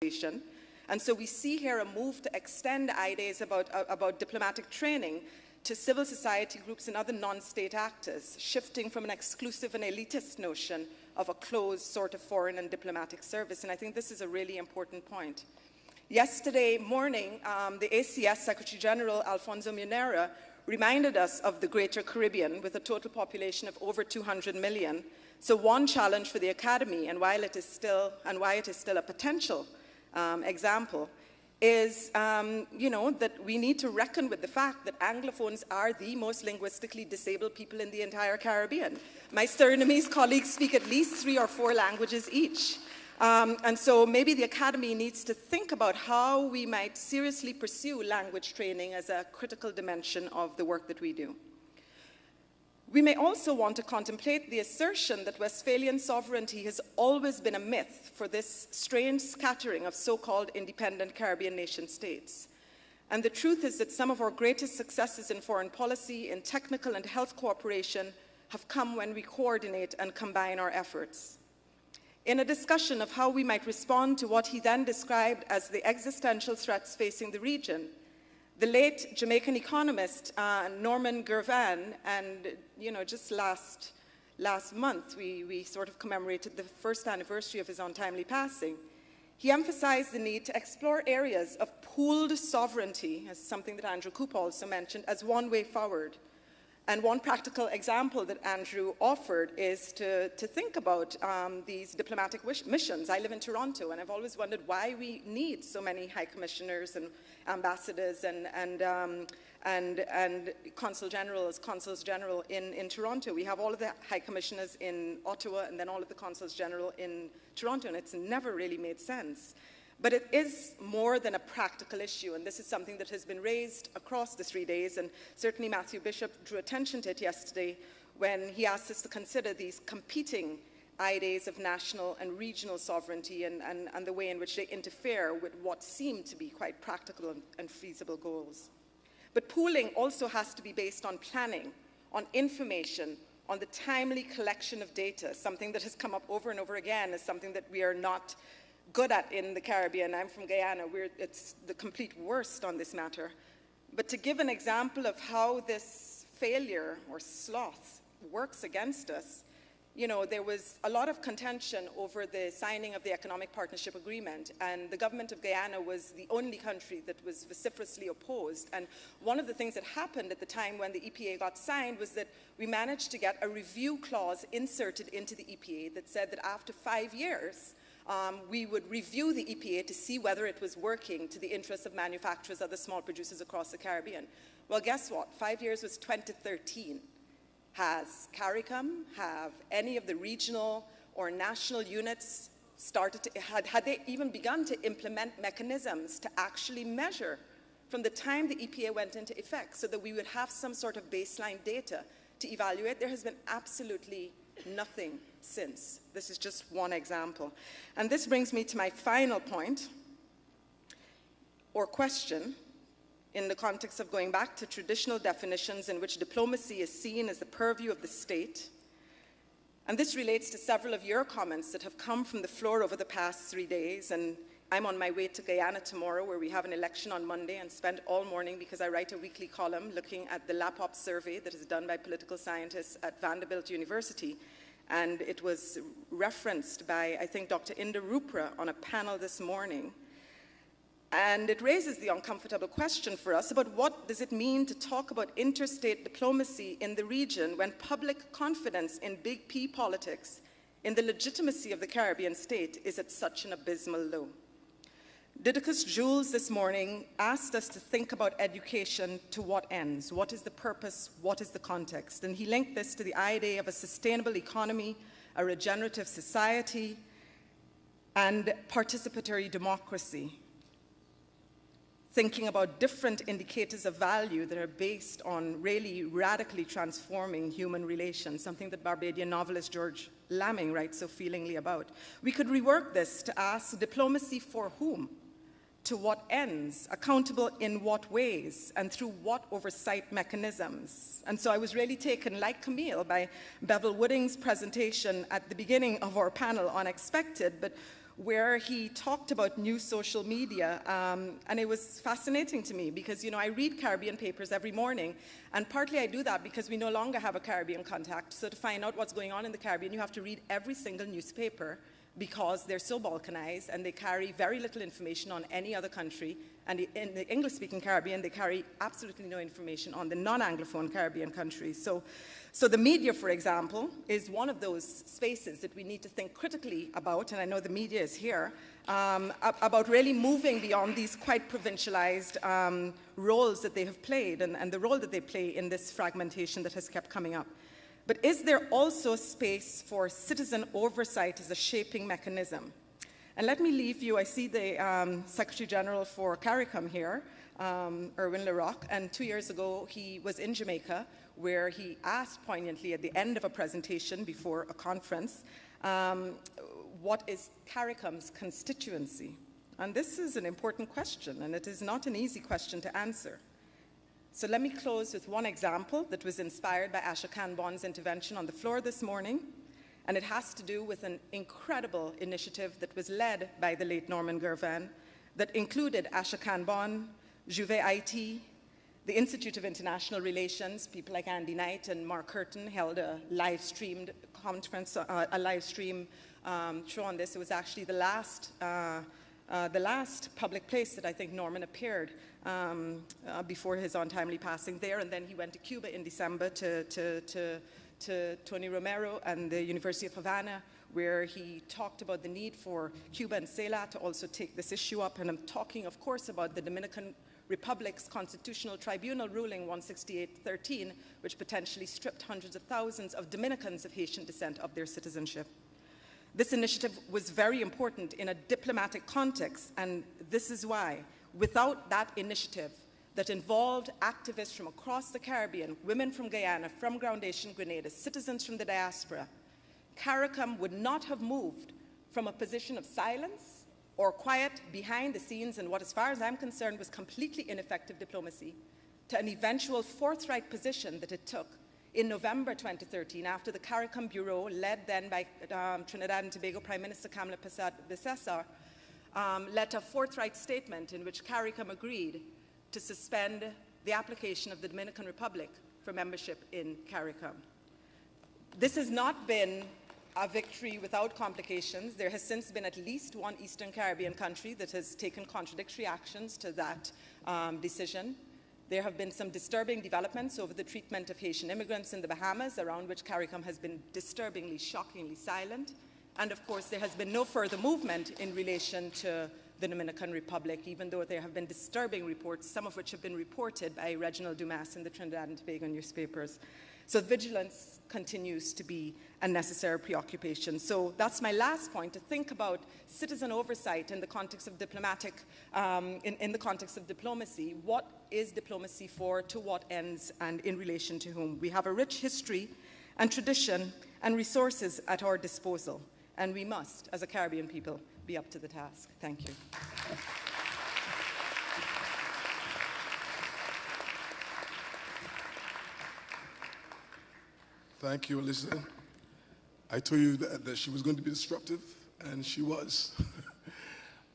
population. And so we see here a move to extend ideas about diplomatic training to civil society groups and other non-state actors, shifting from an exclusive and elitist notion of a closed sort of foreign and diplomatic service. And I think this is a really important point. Yesterday morning, the ACS Secretary General, Alfonso Munera, reminded us of the Greater Caribbean with a total population of over 200 million. So one challenge for the Academy, and why it is still a potential example, is that we need to reckon with the fact that Anglophones are the most linguistically disabled people in the entire Caribbean. My Surinamese colleagues speak at least 3 or 4 languages each. And so maybe the Academy needs to think about how we might seriously pursue language training as a critical dimension of the work that we do. We may also want to contemplate the assertion that Westphalian sovereignty has always been a myth for this strange scattering of so-called independent Caribbean nation states. And the truth is that some of our greatest successes in foreign policy, in technical and health cooperation, have come when we coordinate and combine our efforts. In a discussion of how we might respond to what he then described as the existential threats facing the region, the late Jamaican economist Norman Gervan, and just last month we sort of commemorated the first anniversary of his untimely passing. He emphasized the need to explore areas of pooled sovereignty, as something that Andrew Cooper also mentioned, as one way forward. And one practical example that Andrew offered is to think about these diplomatic missions. I live in Toronto, and I've always wondered why we need so many high commissioners and ambassadors and consuls general in Toronto. We have all of the high commissioners in Ottawa and then all of the consuls general in Toronto, and it's never really made sense. But it is more than a practical issue, and this is something that has been raised across the 3 days, and certainly Matthew Bishop drew attention to it yesterday when he asked us to consider these competing ideas of national and regional sovereignty and the way in which they interfere with what seem to be quite practical and feasible goals. But pooling also has to be based on planning, on information, on the timely collection of data, something that has come up over and over again as something that we are not good at in the Caribbean. I'm from Guyana, it's the complete worst on this matter. But to give an example of how this failure or sloth works against us, there was a lot of contention over the signing of the Economic Partnership Agreement, and the government of Guyana was the only country that was vociferously opposed. And one of the things that happened at the time when the EPA got signed was that we managed to get a review clause inserted into the EPA that said that after 5 years, we would review the EPA to see whether it was working to the interests of manufacturers, other small producers across the Caribbean. Well, guess what? 5 years was 2013. Has CARICOM, have any of the regional or national units had they even begun to implement mechanisms to actually measure from the time the EPA went into effect so that we would have some sort of baseline data to evaluate? There has been absolutely nothing since. This is just one example. And this brings me to my final point, or question, in the context of going back to traditional definitions in which diplomacy is seen as the purview of the state. And this relates to several of your comments that have come from the floor over the past 3 days. And I'm on my way to Guyana tomorrow, where we have an election on Monday, and spend all morning, because I write a weekly column looking at the LAPOP survey that is done by political scientists at Vanderbilt University. And it was referenced by, I think, Dr. Inda Rupra on a panel this morning. And it raises the uncomfortable question for us about what does it mean to talk about interstate diplomacy in the region when public confidence in big P politics, in the legitimacy of the Caribbean state, is at such an abysmal low. Didacus Jules this morning asked us to think about education to what ends? What is the purpose? What is the context? And he linked this to the idea of a sustainable economy, a regenerative society, and participatory democracy. Thinking about different indicators of value that are based on really radically transforming human relations, something that Barbadian novelist George Lamming writes so feelingly about. We could rework this to ask diplomacy for whom? To what ends? Accountable in what ways? And through what oversight mechanisms? And so I was really taken, like Camille, by Bevel Wooding's presentation at the beginning of our panel, Unexpected, but where he talked about new social media, and it was fascinating to me because, I read Caribbean papers every morning, and partly I do that because we no longer have a Caribbean contact, so to find out what's going on in the Caribbean, you have to read every single newspaper because they're so balkanized and they carry very little information on any other country. And in the English-speaking Caribbean, they carry absolutely no information on the non-Anglophone Caribbean countries. So the media, for example, is one of those spaces that we need to think critically about, and I know the media is here, about really moving beyond these quite provincialized roles that they have played and the role that they play in this fragmentation that has kept coming up. But is there also space for citizen oversight as a shaping mechanism? And let me leave you, I see the Secretary General for CARICOM here, Erwin Larocque, and 2 years ago he was in Jamaica, where he asked poignantly at the end of a presentation before a conference, what is CARICOM's constituency? And this is an important question, and it is not an easy question to answer. So let me close with one example that was inspired by Asha Kanbon's intervention on the floor this morning, and it has to do with an incredible initiative that was led by the late Norman Gervan that included Asha Kanbon, Juve IT, the Institute of International Relations, people like Andy Knight and Mark Curtin held a live-streamed conference, a live stream show on this. It was actually the last public place that I think Norman appeared before his untimely passing there, and then he went to Cuba in December to Tony Romero and the University of Havana, where he talked about the need for Cuba and CELAC to also take this issue up. And I'm talking, of course, about the Dominican Republic's Constitutional Tribunal ruling 168-13, which potentially stripped hundreds of thousands of Dominicans of Haitian descent of their citizenship. This initiative was very important in a diplomatic context, and this is why, without that initiative that involved activists from across the Caribbean, women from Guyana, from Groundation Grenada, citizens from the diaspora, CARICOM would not have moved from a position of silence or quiet behind the scenes in what, as far as I'm concerned, was completely ineffective diplomacy, to an eventual forthright position that it took in November 2013, after the CARICOM Bureau, led then by Trinidad and Tobago Prime Minister Kamla Besessar, led a forthright statement in which CARICOM agreed to suspend the application of the Dominican Republic for membership in CARICOM. This has not been a victory without complications. There has since been at least one Eastern Caribbean country that has taken contradictory actions to that decision. There have been some disturbing developments over the treatment of Haitian immigrants in the Bahamas, around which CARICOM has been disturbingly, shockingly silent. And of course, there has been no further movement in relation to the Dominican Republic, even though there have been disturbing reports, some of which have been reported by Reginald Dumas in the Trinidad and Tobago newspapers. So vigilance continues to be a necessary preoccupation. So that's my last point, to think about citizen oversight in the context of diplomatic, in the context of diplomacy. What is diplomacy for, to what ends, and in relation to whom? We have a rich history and tradition and resources at our disposal, and we must, as a Caribbean people, be up to the task. Thank you. Thank you, Alyssa. I told you that she was going to be disruptive, and she was.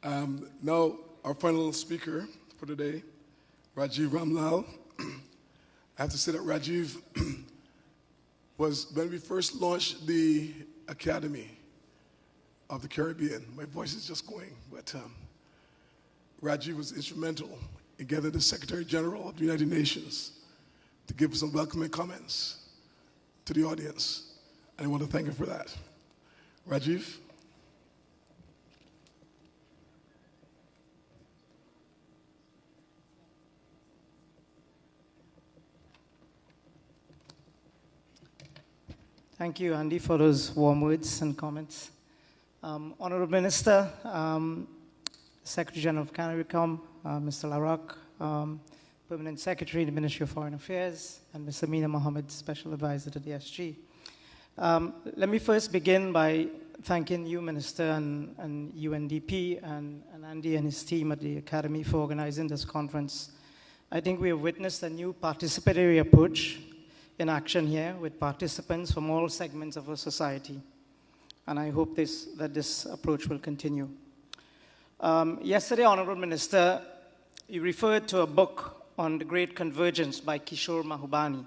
Now, our final speaker for today, Rajiv Ramlal. I have to say that Rajiv was, when we first launched the Academy of the Caribbean, my voice is just going, but Rajiv was instrumental in gathering the Secretary General of the United Nations to give some welcoming comments to the audience, and I want to thank him for that. Rajiv? Thank you, Andy, for those warm words and comments. Honorable Minister, Secretary General of CARICOM, Mr. Larocque, Permanent Secretary, the Ministry of Foreign Affairs, and Ms. Amina Mohammed, Special Advisor to the SG. Let me first begin by thanking you, Minister, and UNDP, and Andy and his team at the Academy for organizing this conference. I think we have witnessed a new participatory approach in action here with participants from all segments of our society. and I hope that this approach will continue. Yesterday, Honorable Minister, you referred to a book on the Great Convergence by Kishore Mahbubani.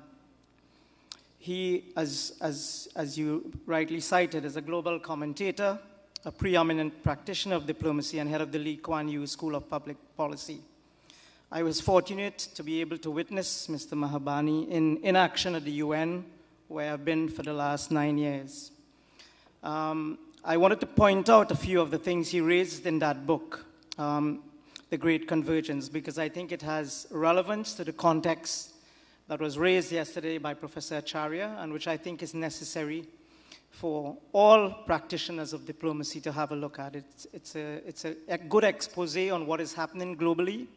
He, as you rightly cited, is a global commentator, a preeminent practitioner of diplomacy, and head of the Lee Kuan Yew School of Public Policy. I was fortunate to be able to witness Mr. Mahbubani in action at the UN, where I've been for the last 9 years. I wanted to point out a few of the things he raised in that book, The Great Convergence, because I think it has relevance to the context that was raised yesterday by Professor Acharya, and which I think is necessary for all practitioners of diplomacy to have a look at. It's a good expose on what is happening globally.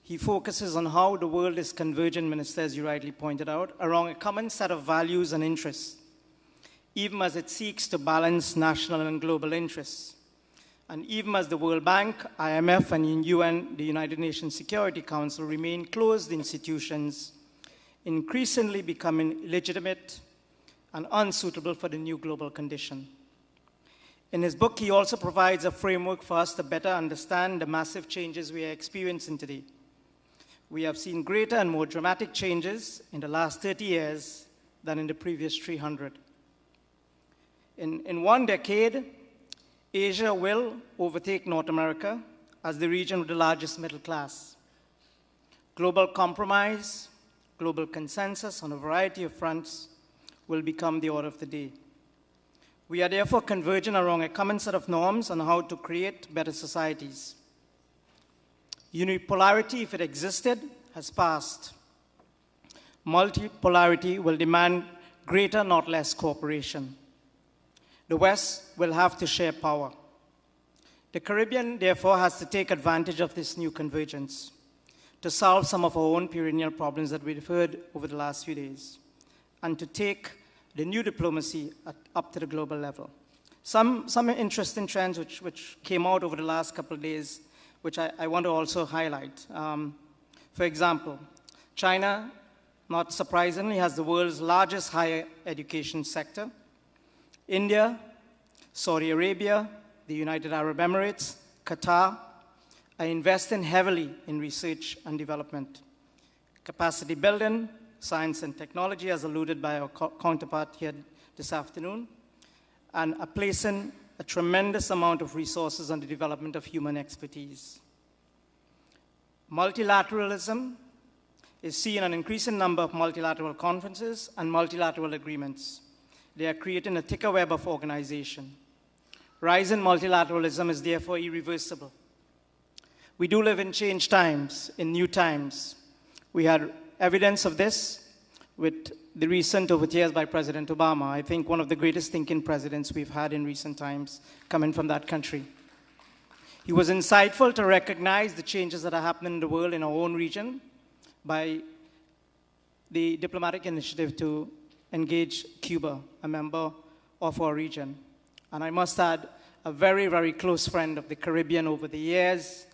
He focuses on how the world is converging, Minister, as you rightly pointed out, around a common set of values and interests, even as it seeks to balance national and global interests. And even as the World Bank, IMF, and UN, the United Nations Security Council, remain closed institutions, increasingly becoming illegitimate and unsuitable for the new global condition. In his book, he also provides a framework for us to better understand the massive changes we are experiencing today. We have seen greater and more dramatic changes in the last 30 years than in the previous 300. In one decade, Asia will overtake North America as the region with the largest middle class. Global compromise, global consensus on a variety of fronts will become the order of the day. We are therefore converging around a common set of norms on how to create better societies. Unipolarity, if it existed, has passed. Multipolarity will demand greater, not less, cooperation. The West will have to share power. The Caribbean, therefore, has to take advantage of this new convergence to solve some of our own perennial problems that we've heard over the last few days, and to take the new diplomacy up to the global level. Some interesting trends which came out over the last couple of days, which I want to also highlight. For example, China, not surprisingly, has the world's largest higher education sector. India, Saudi Arabia, the United Arab Emirates, Qatar are investing heavily in research and development. Capacity building, science and technology, as alluded by our counterpart here this afternoon, and are placing a tremendous amount of resources on the development of human expertise. Multilateralism is seeing an increasing number of multilateral conferences and multilateral agreements. They are creating a thicker web of organization. Rising multilateralism is therefore irreversible. We do live in changed times, in new times. We had evidence of this with the recent overtures by President Obama. I think one of the greatest thinking presidents we've had in recent times coming from that country. He was insightful to recognize the changes that are happening in the world in our own region by the diplomatic initiative to engage Cuba, a member of our region. And I must add, a very, very close friend of the Caribbean over the years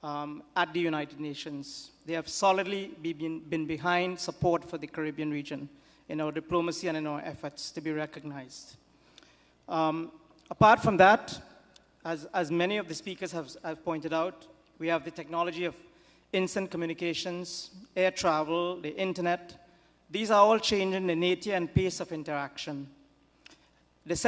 at the United Nations. They have solidly been behind support for the Caribbean region in our diplomacy and in our efforts to be recognized. Apart from that, as many of the speakers have pointed out, we have the technology of instant communications, air travel, the internet. These are all changing the nature and pace of interaction.